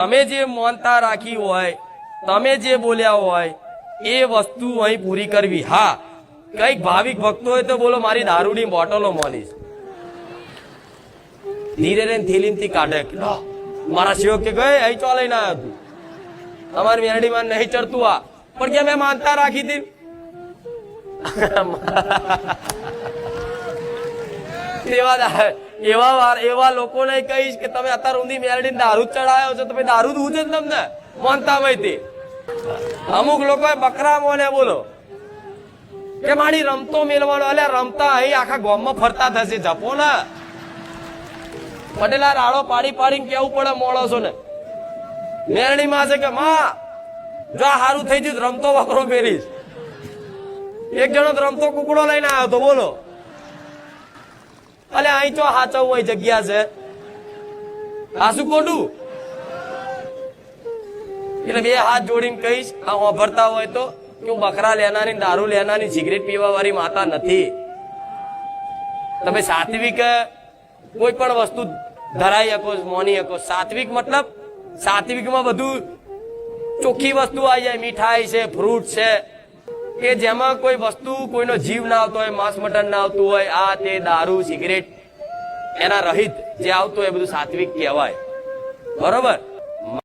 તમે જે માનતા રાખી હોય, તમે જે બોલ્યા હોય એ વસ્તુ અહીં પૂરી કરવી. હા, કઈક ભાવિક ભક્તો હોય તો બોલો મારી દારૂની બોટલો મોલીશ, ધીરે રહીને થેલીથી કાઢે. મારા સેવક કે ગયે અહીં ચો લઈને આવ્યો તું, તમારી મેરડીમાં નહીં ચડતું આ, પણ કે મેં માનતા રાખી હતી. એવા લોકોને કહીશ કે તમે અત્યાર ઊંધી મેરડી દારૂ જ ચડાયો છો, તમે દારૂ દૂધ જ તમને માનતા હોય. અમુક લોકો બકરા મોને બોલો કે મારી રમતો મેળવાનો, એટલે રમતા અહીં આખા ગામમાં ફરતા થશે. જપો ને પટેલા રાડો પાડી પાડીને કેવું પડે માણસો ને. મેરડી માં છે કે માં જો સારું થઈ ગયું રમતો બકરો પહેરીશ. એક જણો રમતો કુકડો લઈને આવ્યો તો બોલો, અલે અહીં ચો હાચવ હોય જગ્યા છે, આ શું ખોટું? એટલે બે હાથ જોડીને કહીશ આ વાપરતા હોય તો કે હું બકરા લેનારી, દારૂ લેનારી, સિગરેટ પીવા વાળી માતા નથી. તમે સાત્વિક કોઈ પણ વસ્તુ ધરાઈ શકો, મોની શકો. સાત્વિક મતલબ સાત્વિકમાં બધું ચોખ્ખી વસ્તુ આવી જાય. મીઠાઈ છે, ફ્રૂટ છે, કે જેમાં કોઈ વસ્તુ કોઈનો જીવ ના આવતો હોય, માંસ મટન ના આવતું હોય, આ તે દારૂ સિગરેટ એના રહિત જે આવતું હોય બધું સાત્વિક કહેવાય. બરોબર?